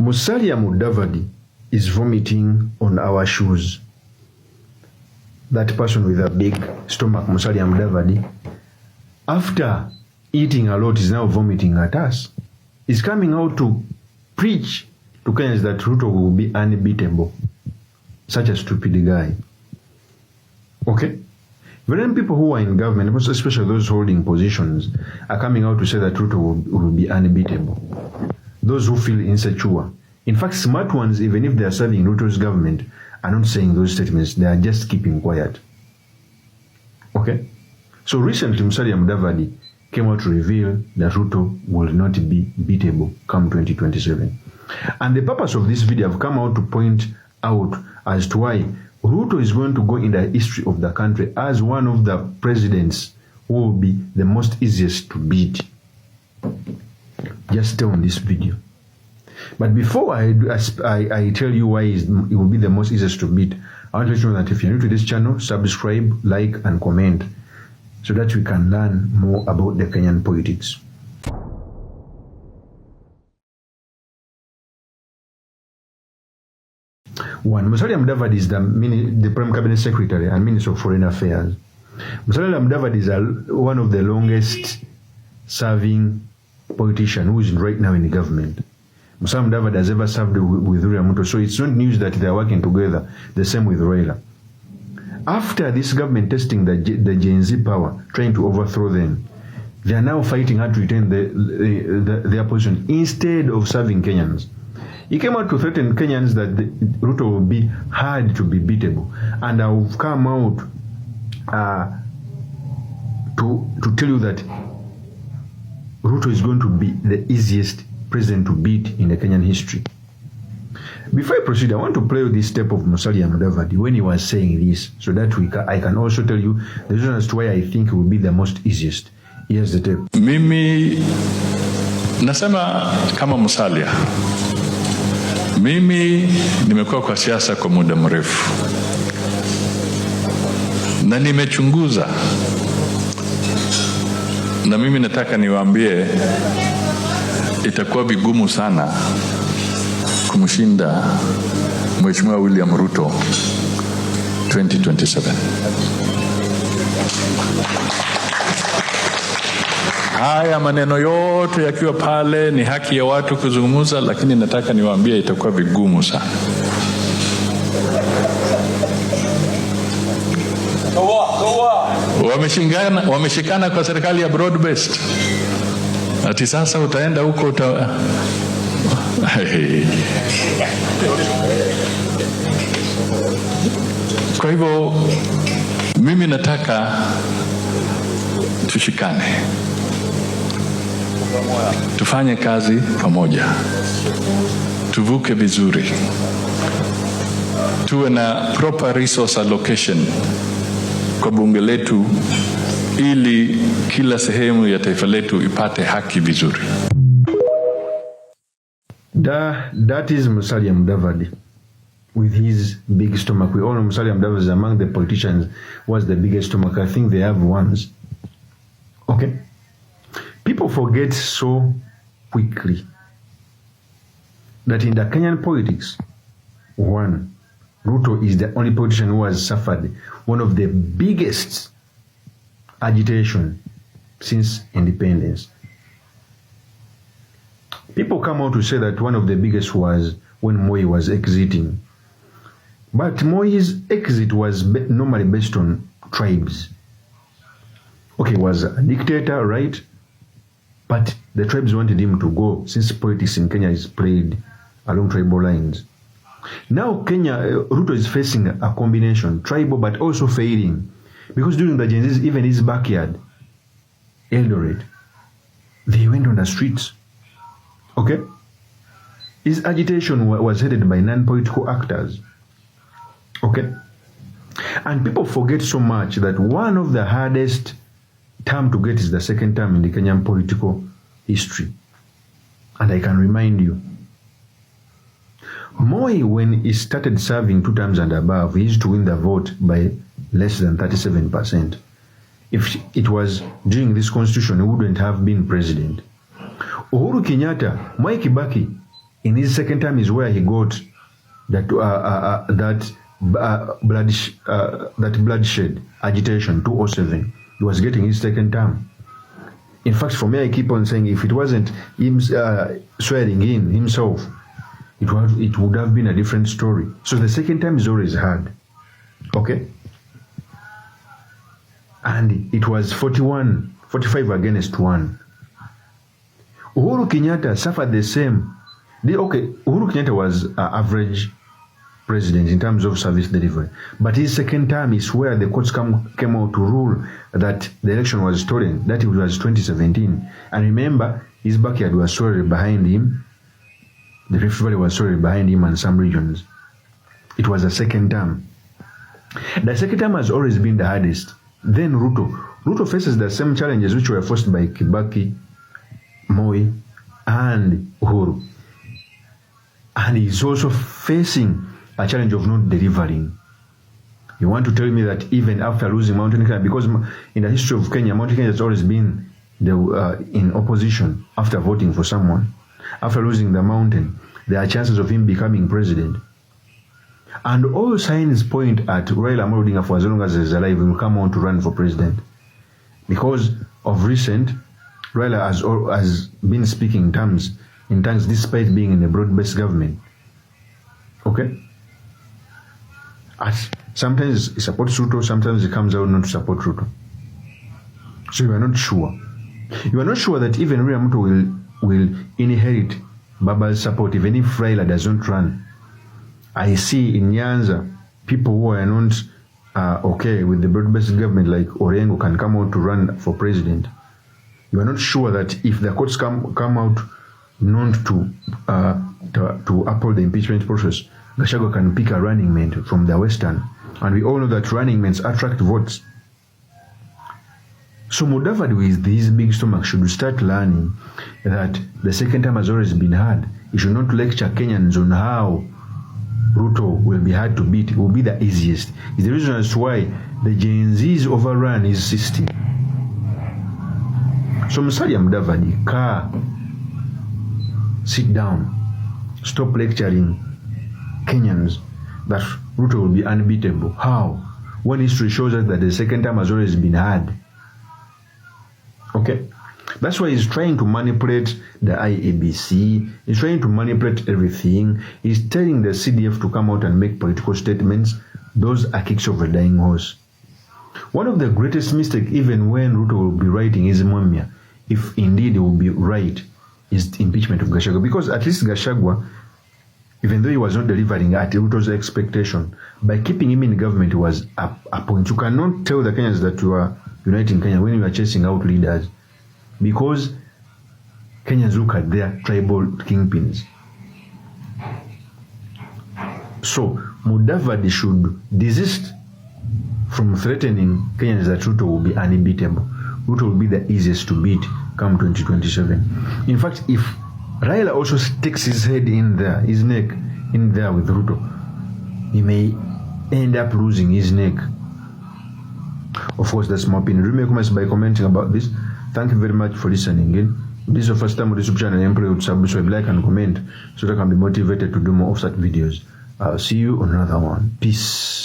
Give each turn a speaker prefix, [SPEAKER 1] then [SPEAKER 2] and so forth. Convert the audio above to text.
[SPEAKER 1] Musalia MUDAVADI is vomiting on our shoes. That person with a big stomach, Musalia MUDAVADI, after eating a lot, is now vomiting at us. He's coming out to preach to Kenyans that RUTO will be unbeatable. Such a stupid guy. Okay? When people who are in government, especially those holding positions, are coming out to say that RUTO will be unbeatable. Those who feel insecure. In fact, smart ones, even if they are serving RUTO's government, are not saying those statements. They are just keeping quiet. Okay? So recently, Musalia MUDAVADI came out to reveal that RUTO will not be beatable come 2027. And the purpose of this video, I've come out to point out as to why RUTO is going to go in the history of the country as one of the presidents who will be the most easiest to beat. Just stay on this video. But before I tell you why it will be the most easiest to beat, I want to let you know that if you're new to this channel, subscribe, like, and comment so that we can learn more about the Kenyan politics. One, Musalia MUDAVADI is the Prime Cabinet Secretary and Minister of Foreign Affairs. Musalia MUDAVADI is one of the longest serving politician who is right now in the government. Musalia MUDAVADI has ever served with RUTO, so it's not news that they are working together. The same with Raila. After this government testing the GENZ power, trying to overthrow them, they are now fighting hard to retain their position instead of serving Kenyans. He came out to threaten Kenyans that RUTO will be hard to be beatable. And I've come out to tell you that RUTO is going to be the easiest president to beat in the Kenyan history. Before I proceed, I want to play this tape of Musalia MUDAVADI when he was saying this, so that I can also tell you the reason as to why I think it will be the most easiest. Here's the tape.
[SPEAKER 2] Mimi nasema kama Musalia. Mimi nimekuwa kwa siasa kwa muda mrefu na nimechunguza, na mimi nataka niwaambie itakuwa vigumu sana kumshinda Mheshimiwa William Ruto 2027. Haya maneno yote yakiwa pale, ni haki ya watu kuzungumza, lakini nataka niwaambie itakuwa vigumu sana. Wameshikana kwa serikali ya broad based. Ati sasa utaenda huko Kwa hivyo mimi nataka tushikane, tufanye kazi pamoja, tuvuke vizuri, tuwe na proper resource allocation kwa bunge letu ili kila sehemu ya taifa letu ipate haki vizuri.
[SPEAKER 1] That is Musalia MUDAVADI with his big stomach. We all know Musalia MUDAVADI is among the politicians who has the biggest stomach. I think they have ones. Okay? People forget so quickly that in the Kenyan politics, one, RUTO is the only politician who has suffered one of the biggest agitation since independence. People come out to say that one of the biggest was when Moi was exiting. But Moi's exit was normally based on tribes. Okay, he was a dictator, right? But the tribes wanted him to go since politics in Kenya is played along tribal lines. Now RUTO is facing a combination, tribal but also failing. Because during the GENZ, even his backyard, Eldoret, they went on the streets. Okay? His agitation was headed by non-political actors. Okay? And people forget so much that one of the hardest term to get is the second term in the Kenyan political history. And I can remind you, Moi, when he started serving 2 terms and above, he used to win the vote by less than 37%. If it was during this constitution, he wouldn't have been president. Uhuru Kenyatta, Mwai Kibaki, In his second term is where he got that bloodshed agitation 207. He was getting his second term. In fact, for me, I keep on saying if it wasn't him swearing in himself, it would have been a different story. So the second time is always hard. Okay? And it was 45 against 1. Uhuru Kenyatta suffered the same. Uhuru Kenyatta was average president in terms of service delivery. But his second term is where the courts came out to rule that the election was stolen. That was 2017. And remember, his backyard was sorely behind him. The Rift Valley was sorely behind him and some regions. It was the second term. The second term has always been the hardest. Then Ruto. Ruto faces the same challenges which were faced by Kibaki, Moi, and Uhuru. And he's also facing a challenge of not delivering. You want to tell me that even after losing Mountain Kenya, because in the history of Kenya, Mountain Kenya has always been in opposition after voting for someone. After losing the mountain, there are chances of him becoming president. And all signs point at Raila Amolo Odinga, for as long as he's alive, will come on to run for president. Because of recent, Raila has been speaking in tongues despite being in a broad-based government. Okay? Sometimes he supports Ruto, sometimes he comes out not to support Ruto. So you are not sure. You are not sure that even Raila Amolo will inherit Baba's support, even if Raila doesn't run. I see in Nyanza people who are not okay with the broad-based government, like Orengo, can come out to run for president. You are not sure that if the courts come out not to uphold the impeachment process, Gachagua can pick a running mate from the Western. And we all know that running mates attract votes. So Mudavadi, with his big stomach, should start learning that the second time has always been hard. He should not lecture Kenyans on how Ruto will be hard to beat. It will be the easiest. It's the reason as why the GENZ overrun his system. So Musalia Mudavadi, sit down. Stop lecturing Kenyans that Ruto will be unbeatable. How? When history shows us that the second time has always been hard. Okay? That's why he's trying to manipulate the IABC. He's trying to manipulate everything. He's telling the CDF to come out and make political statements. Those are kicks of a dying horse. One of the greatest mistakes, even when Ruto will be writing his Mumia, if indeed he will be right, is the impeachment of Gachagua. Because at least Gachagua, even though he was not delivering at Ruto's expectation, by keeping him in government was a point. You cannot tell the Kenyans that you are uniting Kenya when you are chasing out leaders. Because Kenyans look at their tribal kingpins. So Mudavadi should desist from threatening Kenyans that Ruto will be unbeatable. Ruto will be the easiest to beat come 2027. In fact, if Raila also sticks his head in there, his neck in there with Ruto, he may end up losing his neck. Of course, that's my opinion. Do make comments by commenting about this. Thank you very much for listening in. If this is your first time on this YouTube channel, I would subscribe, like, and comment so that I can be motivated to do more of such videos. I'll see you on another one. Peace.